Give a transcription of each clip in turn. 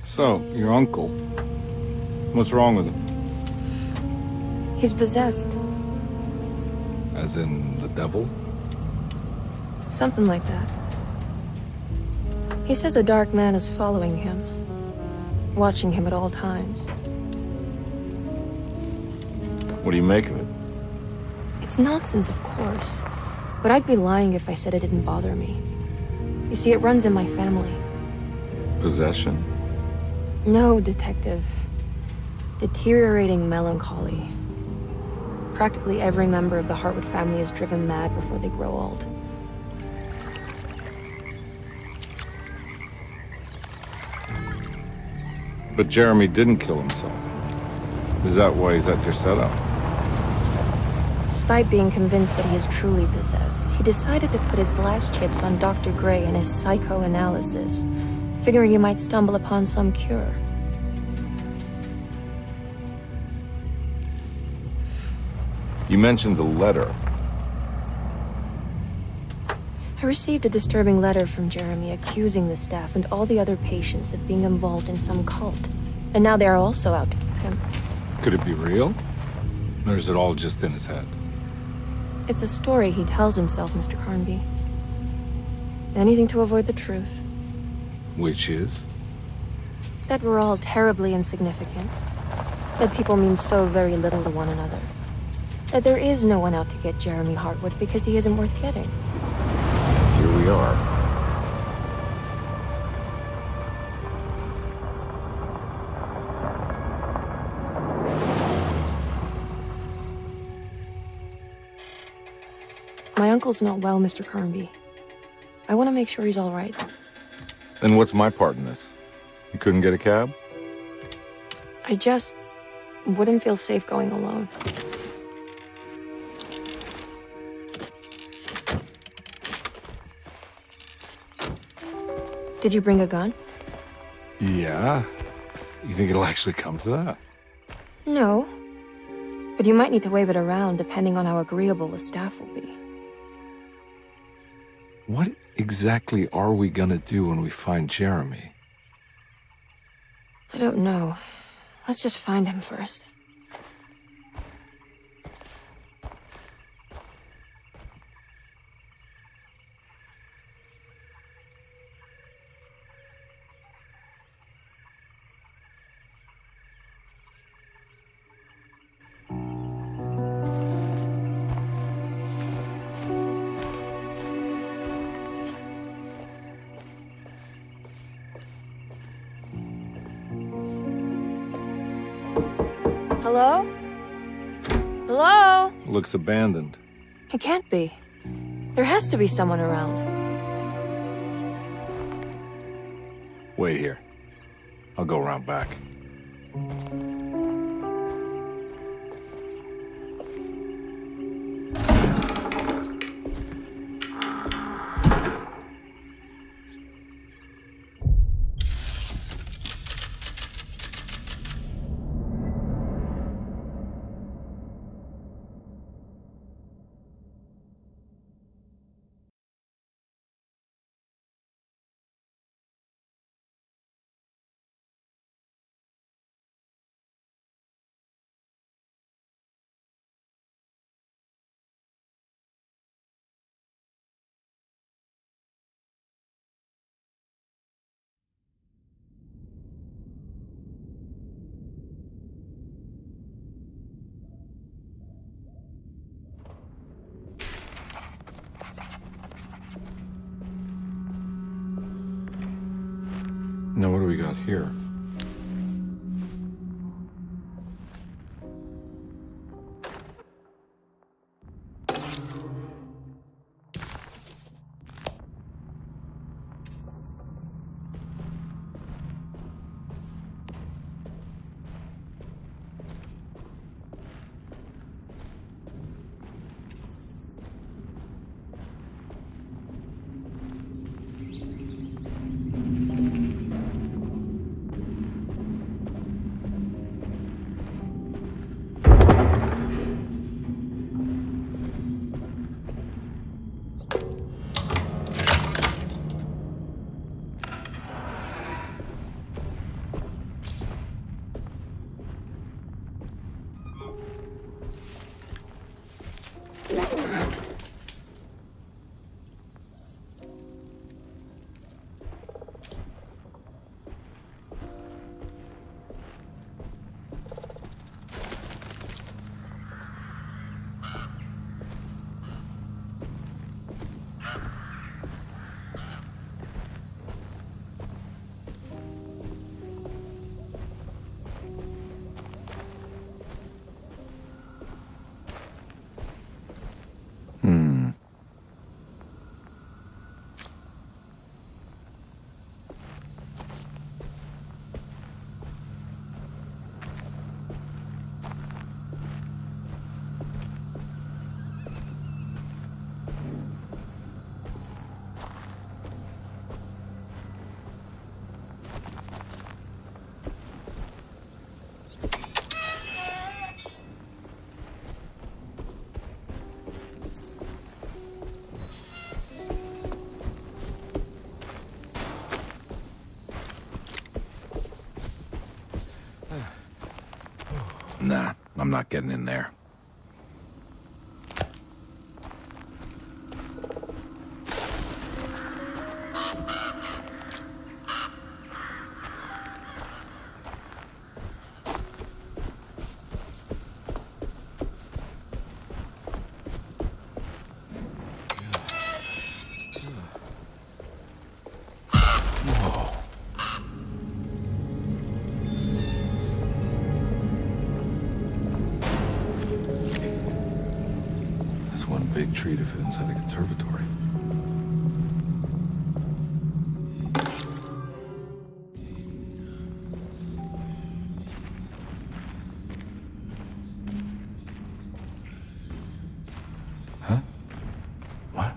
So, your uncle. What's wrong with him? He's possessed. As in the devil? Something like that. He says a dark man is following him, watching him at all times. What do you make of it? It's nonsense, of course, but I'd be lying if I said it didn't bother me. You see, it runs in my family. Possession? No, detective. Deteriorating melancholy. Practically every member of the Hartwood family is driven mad before they grow old. But Jeremy didn't kill himself. Is that why he's at your setup? Despite being convinced that he is truly possessed, he decided to put his last chips on Dr. Gray and his psychoanalysis, figuring he might stumble upon some cure. You mentioned the letter. I received a disturbing letter from Jeremy accusing the staff and all the other patients of being involved in some cult. And now they are also out to get him. Could it be real? Or is it all just in his head? It's a story he tells himself, Mr. Carnby. Anything to avoid the truth. Which is? That we're all terribly insignificant. That people mean so very little to one another. That there is no one out to get Jeremy Hartwood because he isn't worth getting. Here we are. My uncle's not well, Mr. Carnby. I want to make sure he's all right. Then what's my part in this? You couldn't get a cab? I just wouldn't feel safe going alone. Did you bring a gun? Yeah. You think it'll actually come to that? No. But you might need to wave it around depending on how agreeable the staff will be. What exactly are we gonna do when we find Jeremy? I don't know. Let's just find him first. Hello? Hello? Looks abandoned. It can't be. There has to be someone around. Wait here. I'll go around back. Now what do we got here? I'm not getting in there. Big tree to fit inside a conservatory. Huh? What?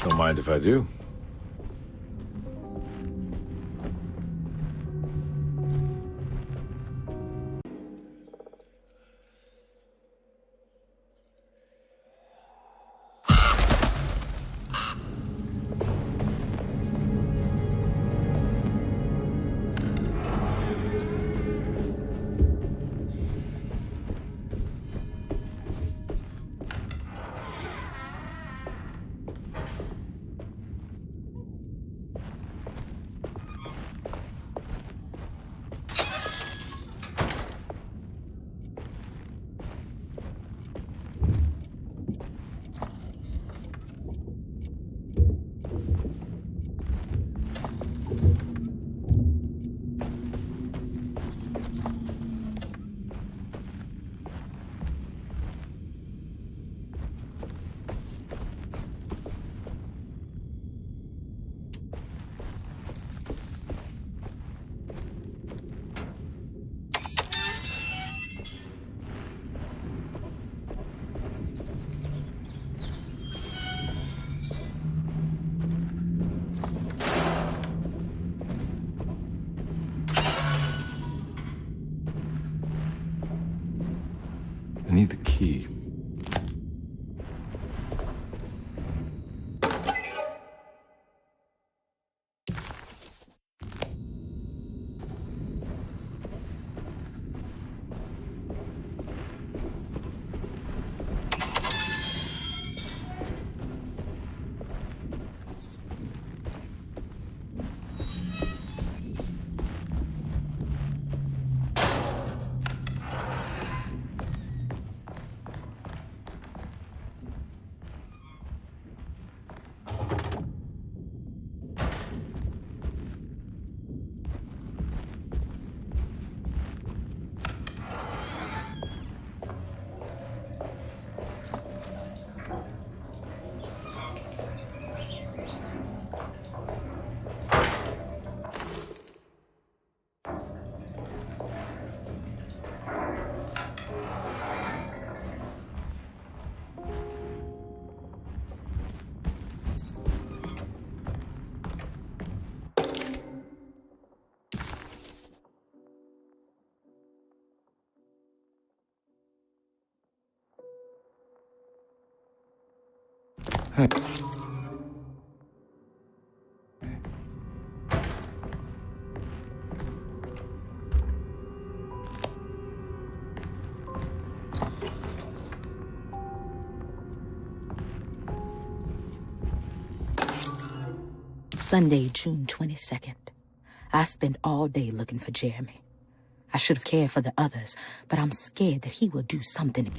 Don't mind if I do. I need the key. Hey. Sunday, June 22nd. I spent all day looking for Jeremy. I should have cared for the others, but I'm scared that he will do something.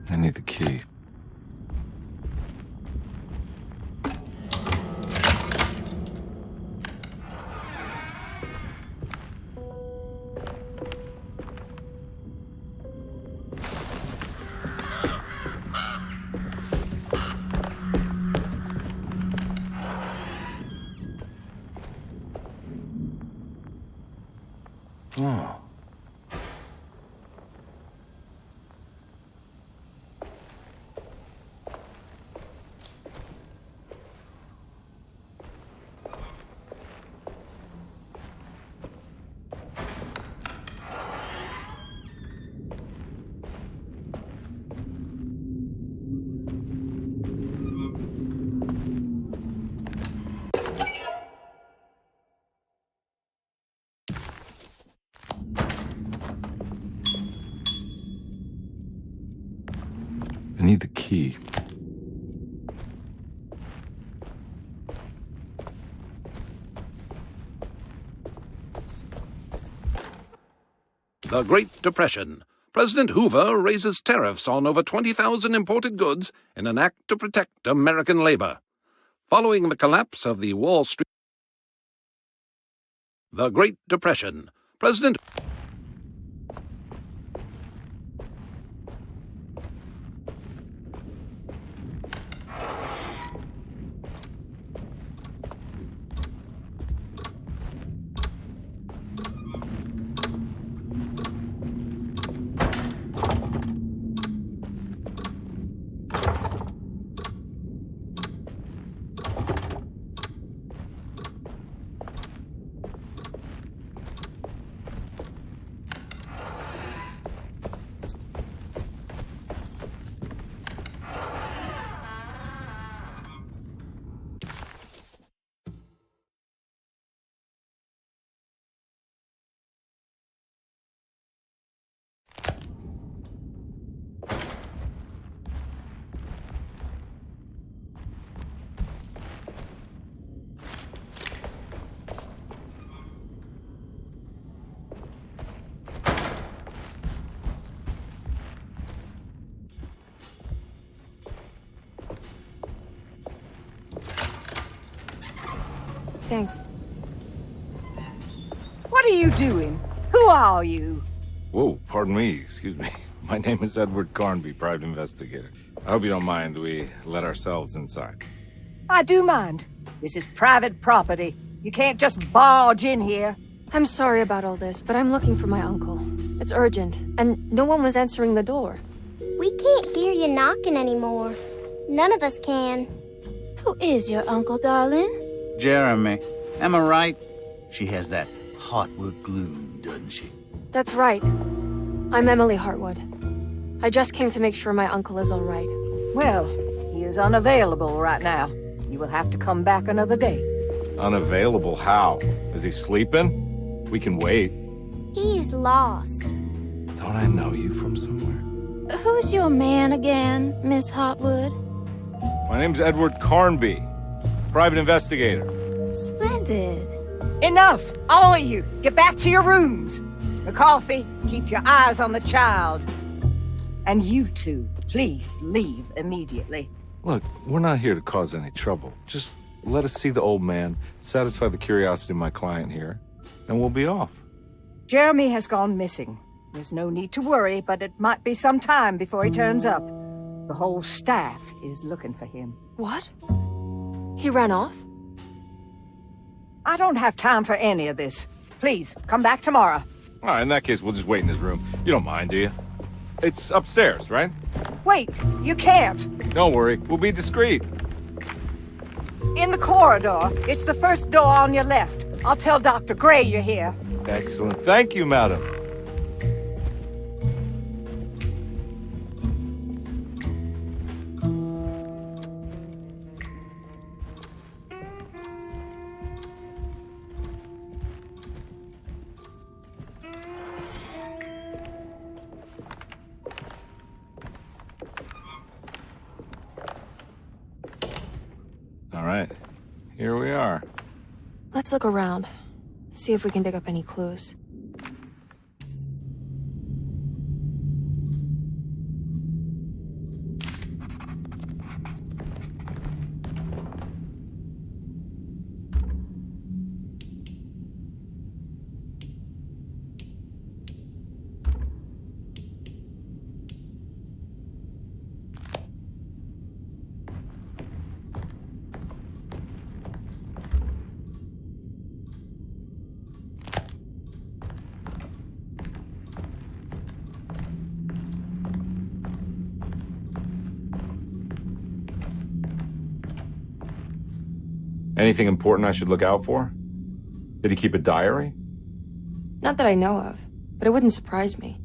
I need the key. Oh. I need the key. The Great Depression. President Hoover raises tariffs on over 20,000 imported goods in an act to protect American labor. Following the collapse of the Wall Street... The Great Depression. President... Thanks. What are you doing? Who are you? Whoa, pardon me, excuse me. My name is Edward Carnby, private investigator. I hope you don't mind we let ourselves inside. I do mind. This is private property. You can't just barge in here. I'm sorry about all this, but I'm looking for my uncle. It's urgent, and no one was answering the door. We can't hear you knocking anymore. None of us can. Who is your uncle, darling? Jeremy. Am I right? She has that heartwood glue, doesn't she? That's right. I'm Emily Hartwood. I just came to make sure my uncle is all right. Well, he is unavailable right now. You will have to come back another day. Unavailable how? Is he sleeping? We can wait. He's lost. Don't I know you from somewhere? Who's your man again, Miss Hartwood? My name's Edward Carnby, private investigator. Splendid. Enough! All of you, get back to your rooms. McCarthy, keep your eyes on the child. And you two, please leave immediately. Look, we're not here to cause any trouble. Just let us see the old man, satisfy the curiosity of my client here, and we'll be off. Jeremy has gone missing. There's no need to worry, but it might be some time before he turns up. The whole staff is looking for him. What? He ran off? I don't have time for any of this. Please, come back tomorrow. All right, in that case, we'll just wait in his room. You don't mind, do you? It's upstairs, right? Wait, you can't. Don't worry, we'll be discreet. In the corridor. It's the first door on your left. I'll tell Dr. Gray you're here. Excellent. Thank you, madam. Let's look around. See if we can dig up any clues. Anything important I should look out for? Did he keep a diary? Not that I know of, but it wouldn't surprise me.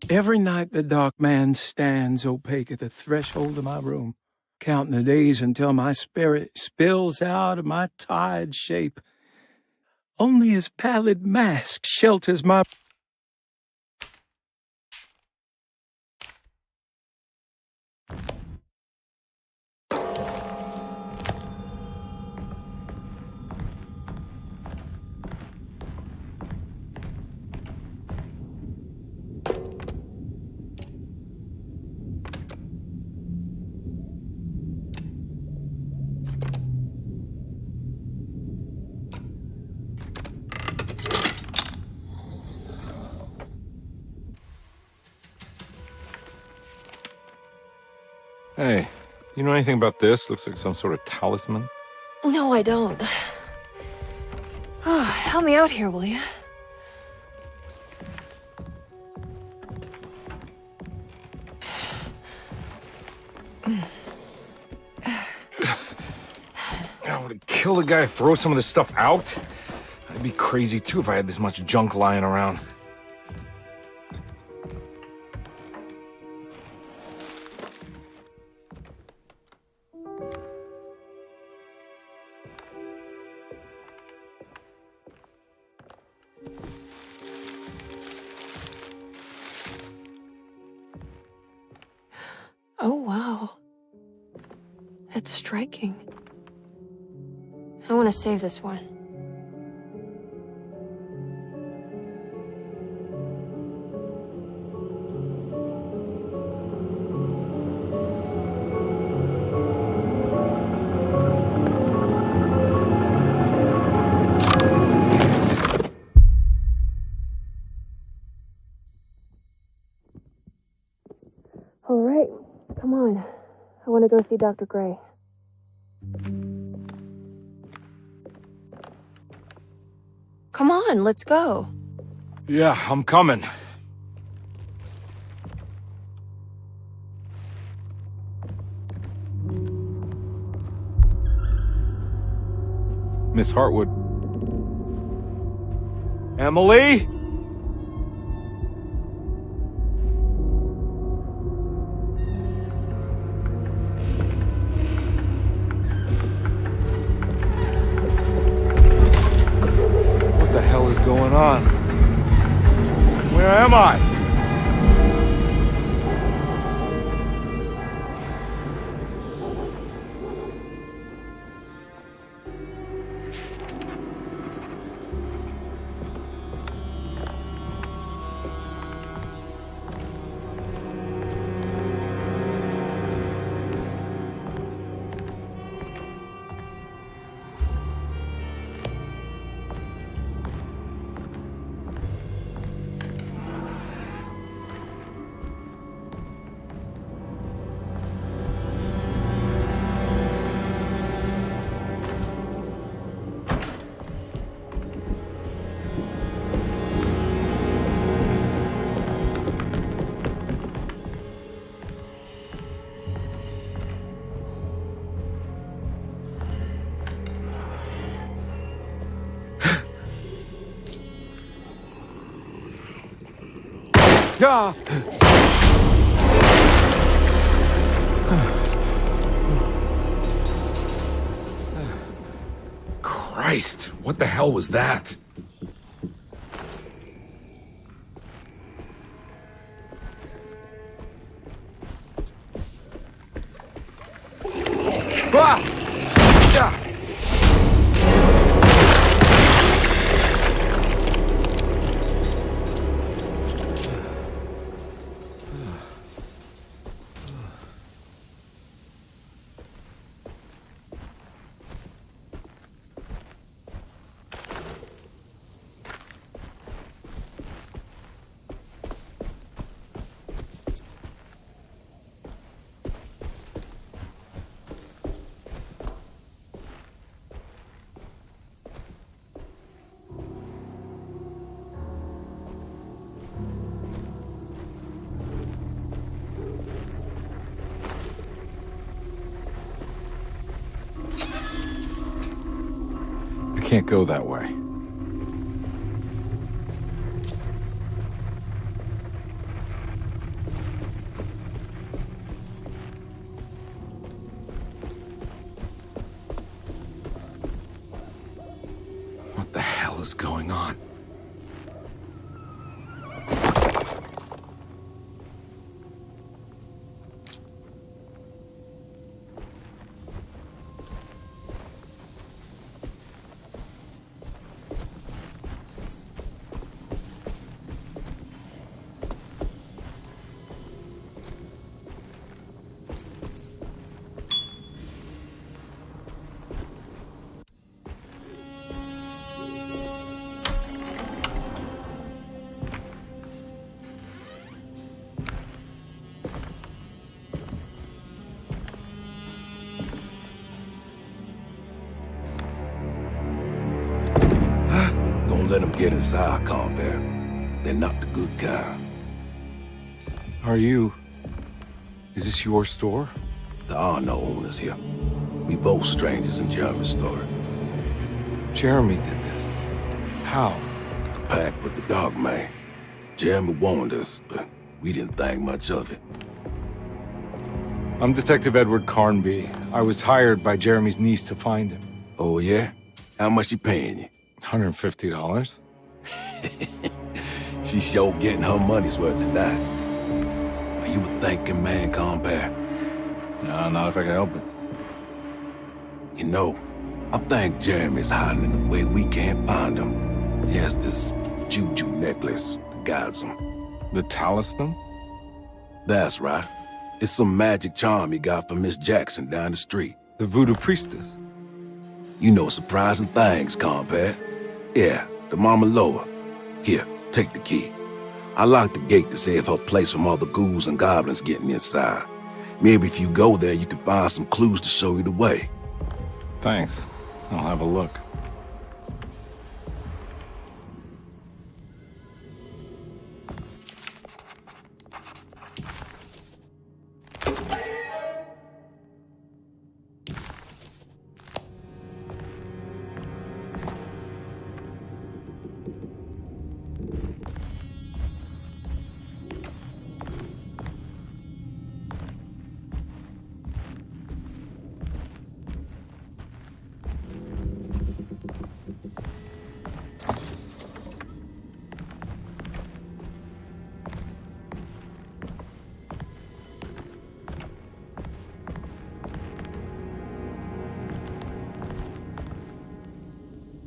Every night the dark man stands opaque at the threshold of my room, counting the days until my spirit spills out of my tired shape. Only his pallid mask shelters my... Hey, you know anything about this? Looks like some sort of talisman. No, I don't. Oh, help me out here, will you? I would kill the guy to throw some of this stuff out. I'd be crazy too if I had this much junk lying around. Oh, wow. That's striking. I want to save this one. All right, come on. I want to go see Dr. Gray. Come on, let's go. Yeah, I'm coming. Miss Hartwood. Emily? What the hell is going on? Where am I? Ah! Christ, what the hell was that? can't go that way. What the hell is going on? Let them get inside, Carnby. They're not the good kind. Is this your store? There are no owners here. We both strangers in Jeremy's story. Jeremy did this. How? The pact with the dog man. Jeremy warned us, but we didn't think much of it. I'm Detective Edward Carnby. I was hired by Jeremy's niece to find him. Oh, yeah? How much she paying you? $150. She's sure getting her money's worth tonight. Are you a thinking man, Carnby? No, not if I can help it. You know, I think Jeremy's hiding in a way we can't find him. He has this juju necklace that guides him. The talisman? That's right. It's some magic charm he got from Miss Jackson down the street. The voodoo priestess? You know surprising things, Carnby. Yeah, the Mama Loa. Here, take the key. I locked the gate to save her place from all the ghouls and goblins getting inside. Maybe if you go there, you can find some clues to show you the way. Thanks. I'll have a look.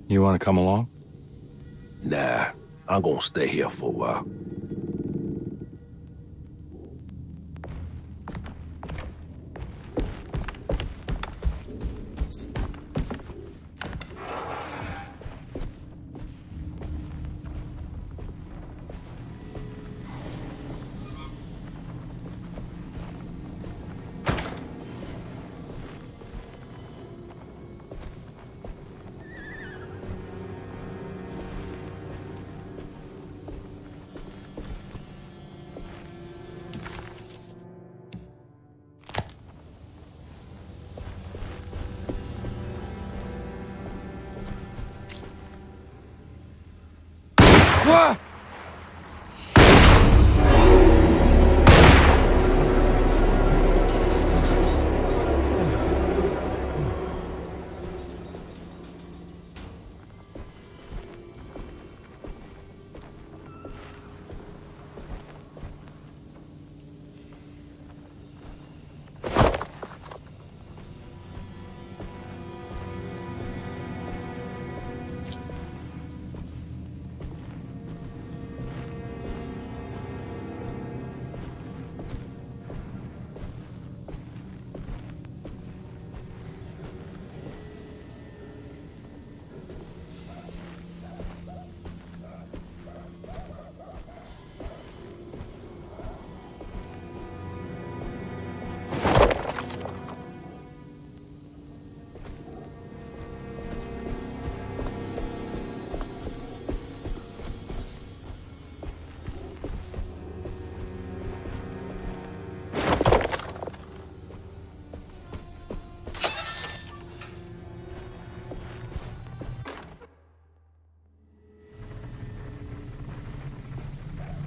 You want to come along? Nah, I'm gonna stay here for a while. Ah!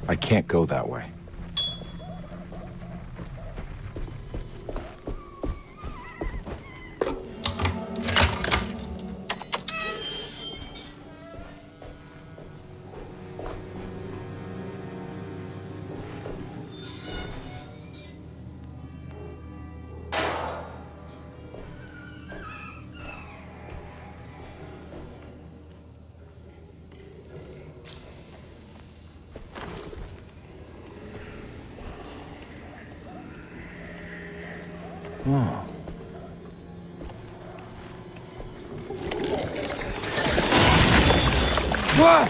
I can't go that way. Oh. What?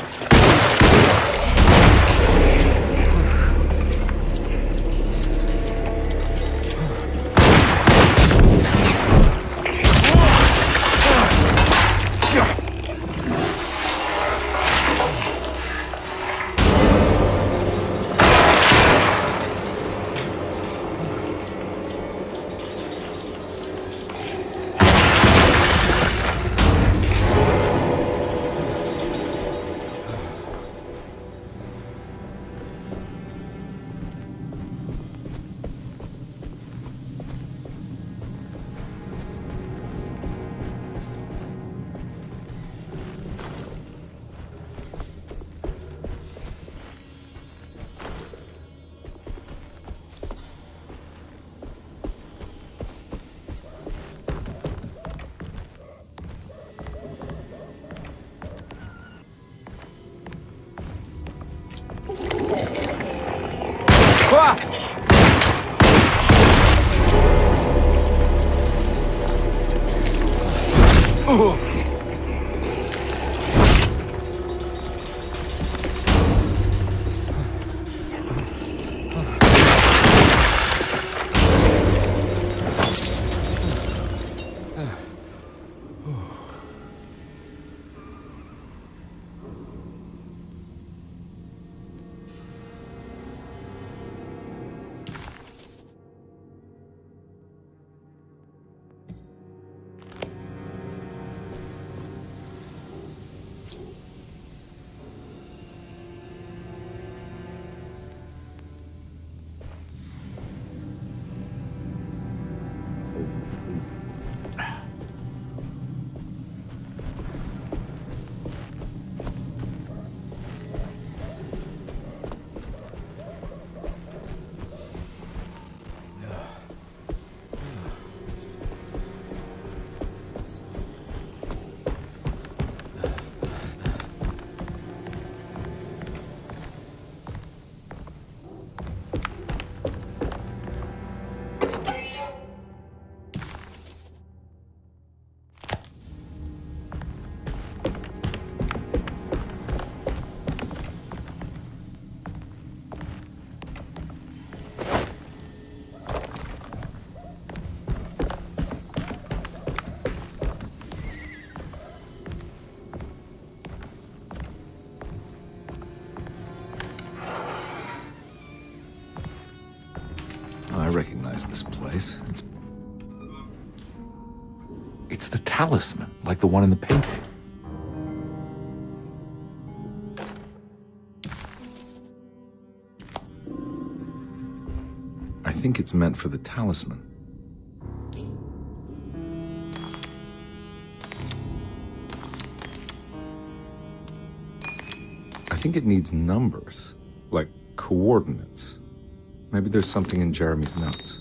I recognize this place. It's the talisman, like the one in the painting. I think it's meant for the talisman. I think it needs numbers, like coordinates. Maybe there's something in Jeremy's notes.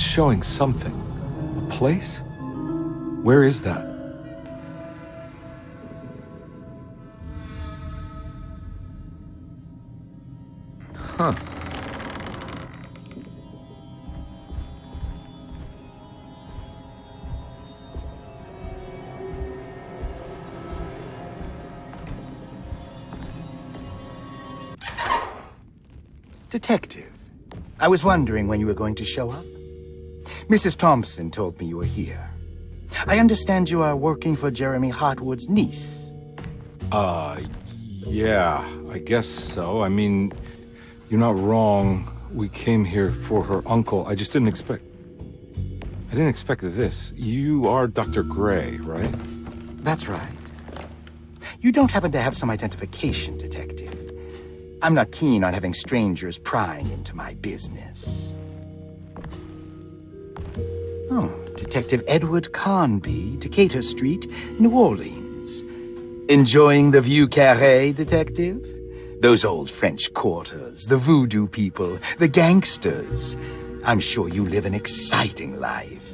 showing something. A place? Where is that? Huh. Detective, I was wondering when you were going to show up. Mrs. Thompson told me you were here. I understand you are working for Jeremy Hartwood's niece. Yeah, I guess so. I mean, you're not wrong. We came here for her uncle. I just didn't expect... I didn't expect this. You are Dr. Gray, right? That's right. You don't happen to have some identification, Detective. I'm not keen on having strangers prying into my business. Oh, Detective Edward Carnby, Decatur Street, New Orleans. Enjoying the Vieux Carré, Detective? Those old French quarters, the voodoo people, the gangsters. I'm sure you live an exciting life.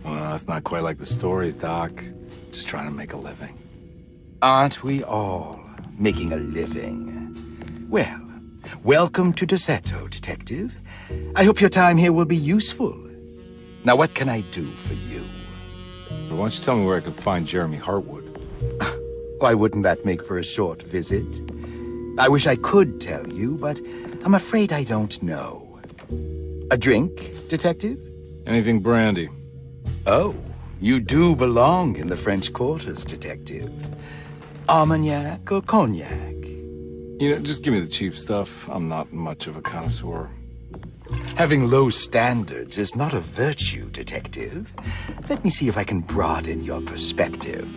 Well, it's not quite like the stories, Doc. Just trying to make a living. Aren't we all making a living? Well, welcome to Deseto, Detective. I hope your time here will be useful. Now, what can I do for you? But why don't you tell me where I can find Jeremy Hartwood? Why wouldn't that make for a short visit? I wish I could tell you, but I'm afraid I don't know. A drink, Detective? Anything brandy. Oh, you do belong in the French quarters, Detective. Armagnac or cognac? You know, just give me the cheap stuff. I'm not much of a connoisseur. Having low standards is not a virtue, Detective. Let me see if I can broaden your perspective.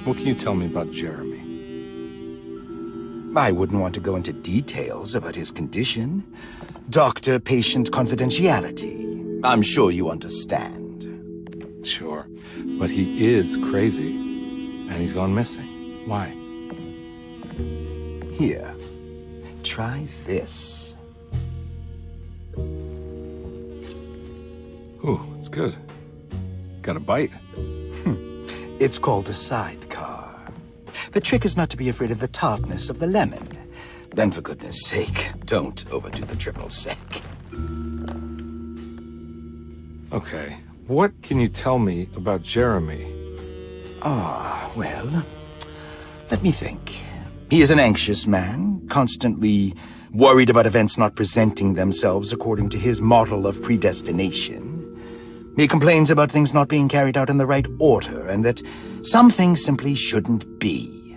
What can you tell me about Jeremy? I wouldn't want to go into details about his condition. Doctor-patient confidentiality. I'm sure you understand. Sure, but he is crazy, and he's gone missing. Why? Here, try this. Ooh, it's good. Got a bite. It's called a sidecar. The trick is not to be afraid of the tartness of the lemon. Then, for goodness sake, don't overdo the triple sec. Okay, what can you tell me about Jeremy? Well, let me think. He is an anxious man, constantly worried about events not presenting themselves according to his model of predestination. He complains about things not being carried out in the right order, and that some things simply shouldn't be.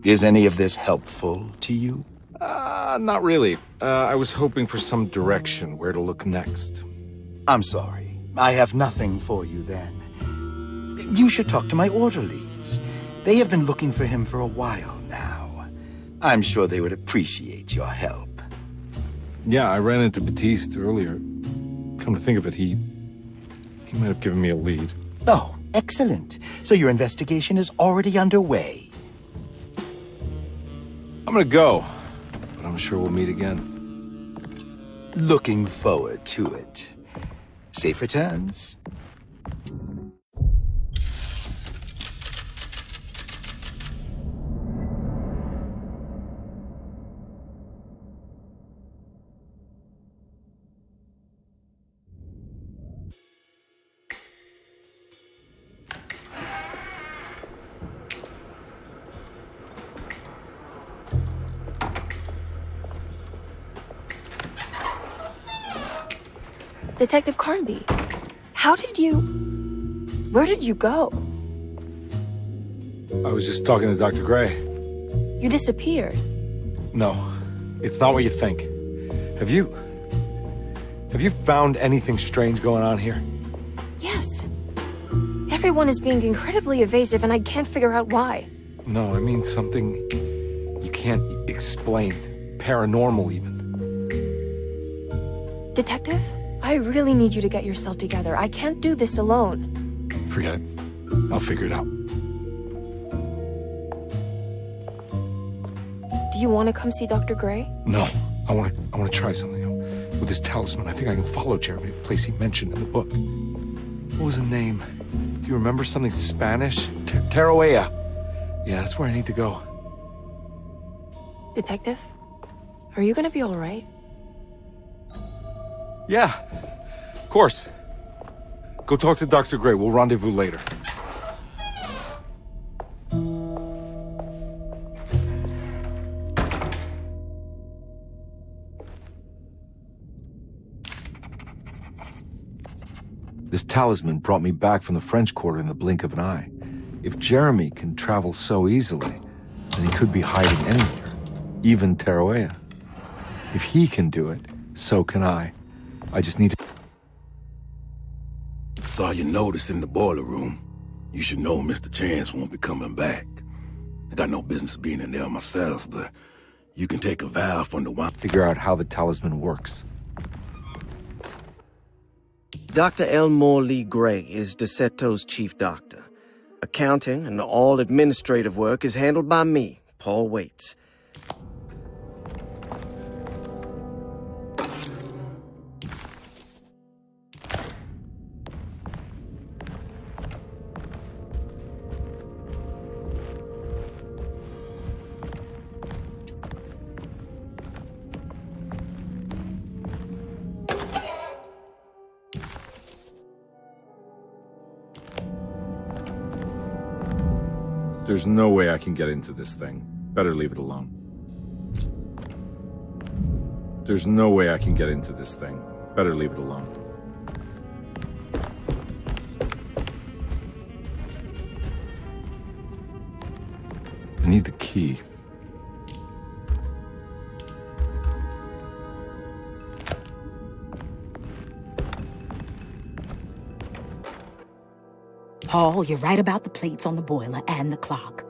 Is any of this helpful to you? Not really. I was hoping for some direction where to look next. I'm sorry. I have nothing for you then. You should talk to my orderlies. They have been looking for him for a while now. I'm sure they would appreciate your help. Yeah, I ran into Batiste earlier. Come to think of it, he might have given me a lead. Oh, excellent. So your investigation is already underway. I'm gonna go, but I'm sure we'll meet again. Looking forward to it. Safe returns. Detective Carnby, where did you go? I was just talking to Dr. Gray. You disappeared. No, it's not what you think. Have you found anything strange going on here? Yes. Everyone is being incredibly evasive and I can't figure out why. No, I mean something you can't explain. Paranormal, even. Detective, I really need you to get yourself together. I can't do this alone. Forget it. I'll figure it out. Do you want to come see Dr. Gray? No, I want to try something. With his talisman, I think I can follow Jeremy to the place he mentioned in the book. What was the name? Do you remember something Spanish? Tarawea. Yeah, that's where I need to go. Detective, are you gonna be all right? Yeah, of course. Go talk to Dr. Gray. We'll rendezvous later. This talisman brought me back from the French Quarter in the blink of an eye. If Jeremy can travel so easily, then he could be hiding anywhere, even Tarawea. If he can do it, so can I. I just need to... Saw your notice in the boiler room. You should know Mr. Chance won't be coming back. I got no business being in there myself, but you can take a vow from the wine. Figure out how the talisman works. Dr. Elmore Lee Gray is DeSeto's chief doctor. Accounting and all administrative work is handled by me, Paul Waits. There's no way I can get into this thing. Better leave it alone. There's no way I can get into this thing. Better leave it alone. I need the key. Paul, you're right about the plates on the boiler and the clock.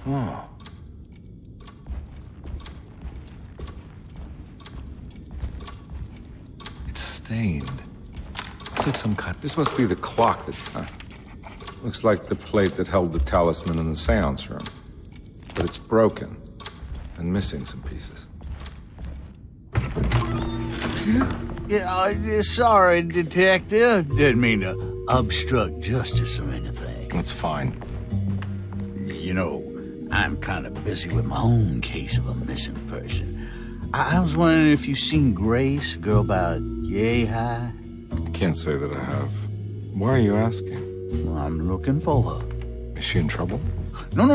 Oh. It's stained. It's like some kind... This must be the clock that... looks like the plate that held the talisman in the seance room. But it's broken and missing some pieces. Yeah, sorry, Detective. Didn't mean to obstruct justice or anything. It's fine. You know, I'm kind of busy with my own case of a missing person. I was wondering if you've seen Grace, a girl about yay high? I can't say that I have. Why are you asking? Well, I'm looking for her. Is she in trouble? No.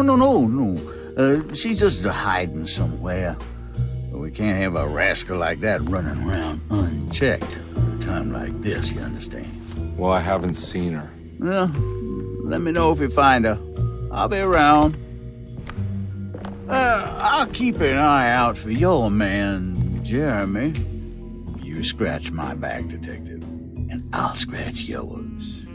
She's just hiding somewhere. We can't have a rascal like that running around unchecked at a time like this, you understand? Well, I haven't seen her. Well, let me know if you find her. I'll be around. I'll keep an eye out for your man, Jeremy. You scratch my back, Detective, and I'll scratch yours.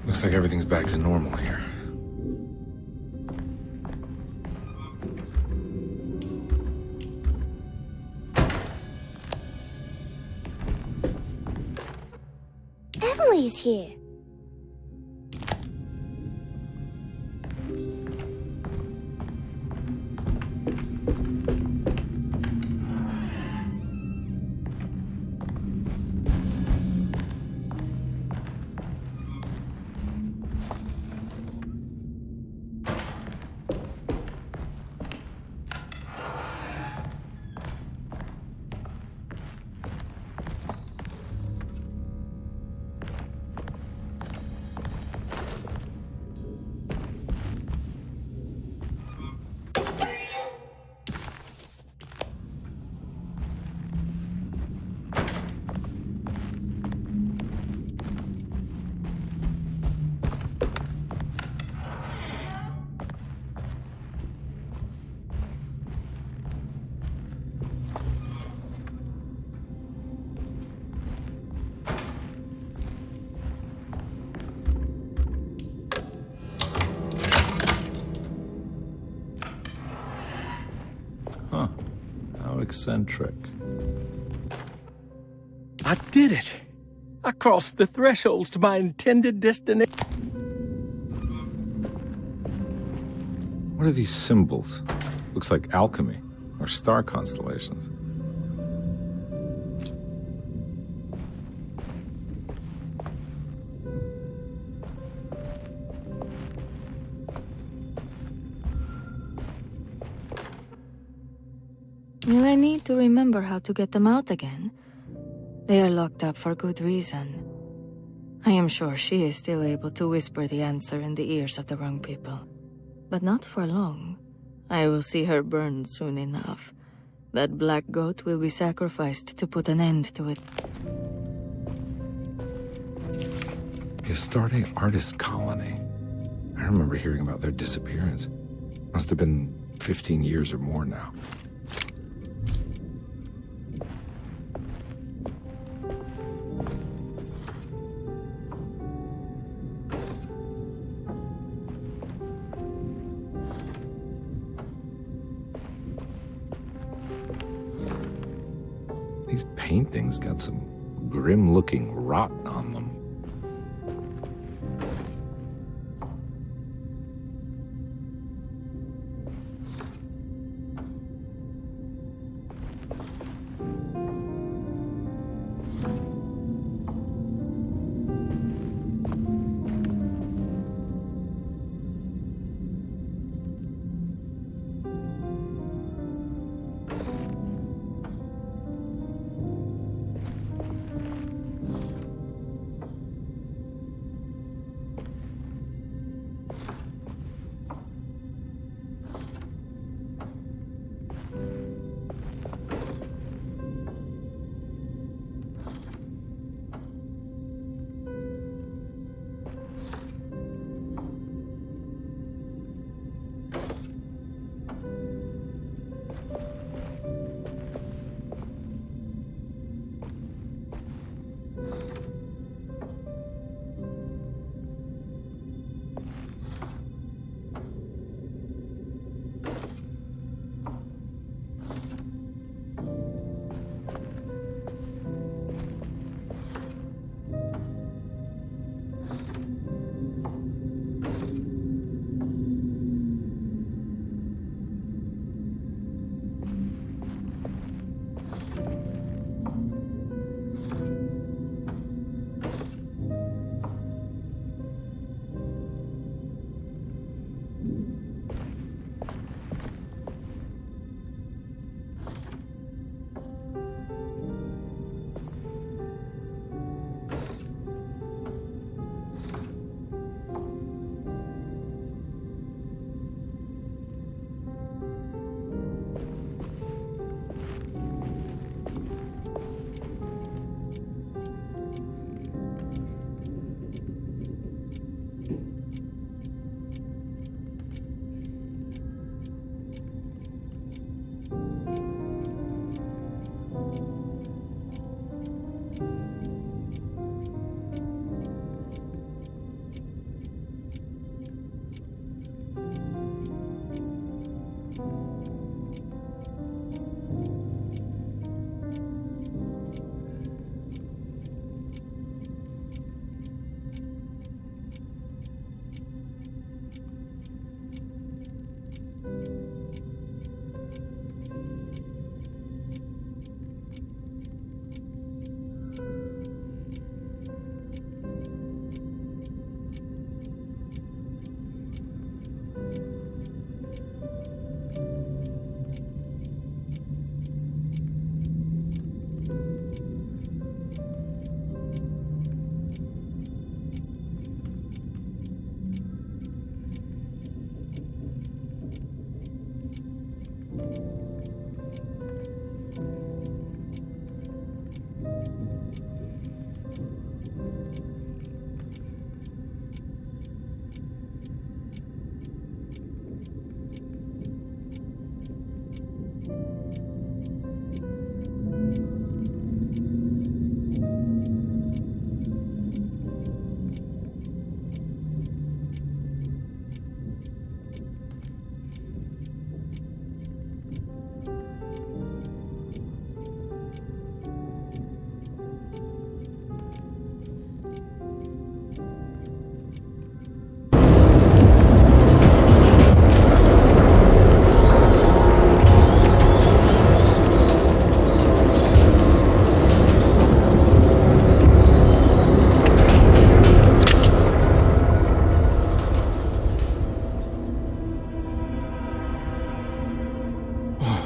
Looks like everything's back to normal here. always here. Eccentric. I did it! I crossed the thresholds to my intended destination. What are these symbols? Looks like alchemy or star constellations. Will I need to remember how to get them out again? They are locked up for good reason. I am sure she is still able to whisper the answer in the ears of the wrong people. But not for long. I will see her burned soon enough. That black goat will be sacrificed to put an end to it. Astarte Artist Colony. I remember hearing about their disappearance. Must have been 15 years or more now. These paintings got some grim-looking rot on them.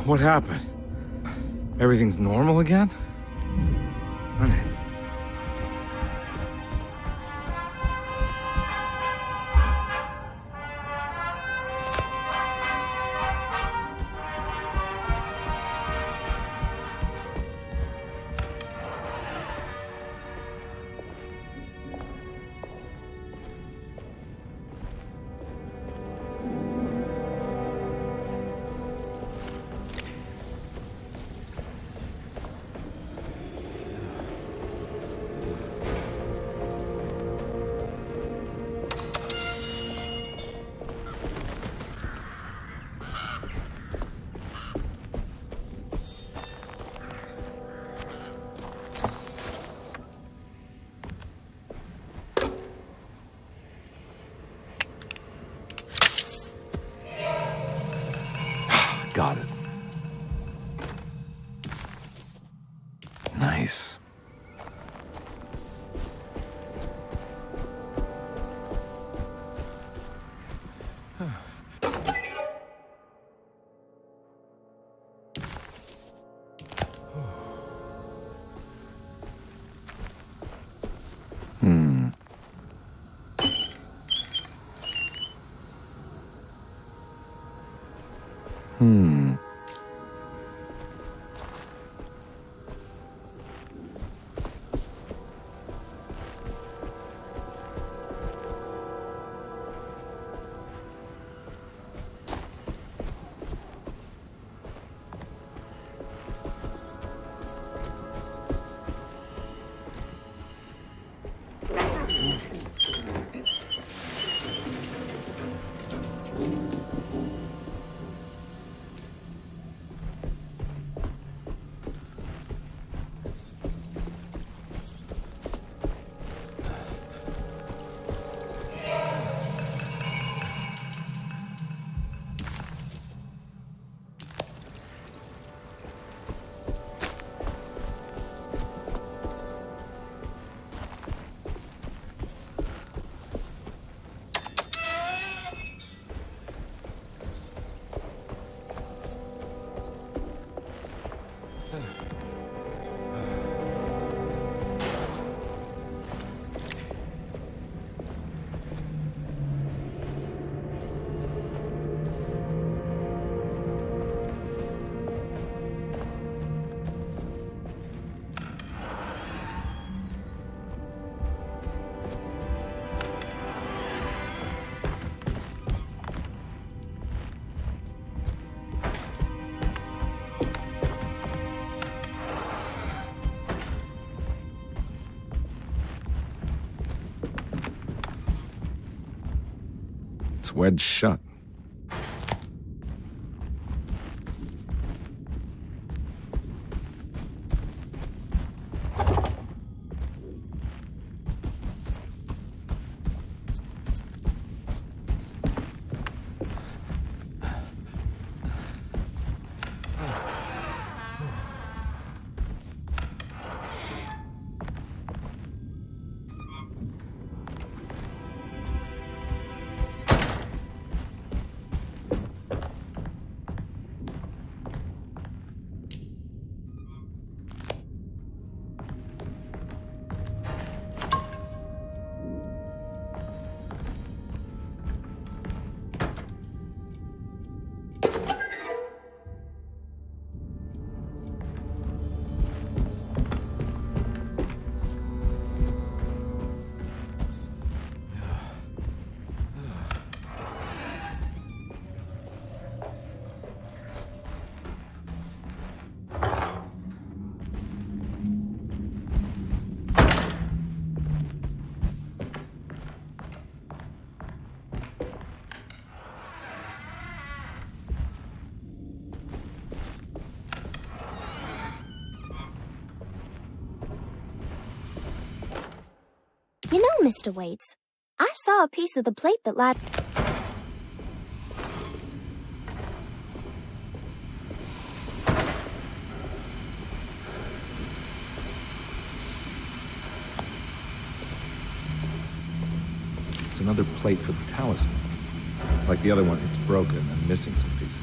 What happened? Everything's normal again? Right. Got it. Nice. It's wedged shut. Mr. Waits. I saw a piece of the plate that lied. It's another plate for the talisman. Like the other one, it's broken and missing some pieces.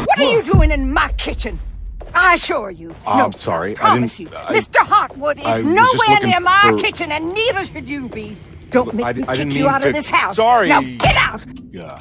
What are you doing in my kitchen? I assure you. I'm sorry. Promise you. Mr. Hartwood is nowhere near my kitchen, and neither should you be. Don't make me kick you out of this house. Sorry. Now get out! Yeah.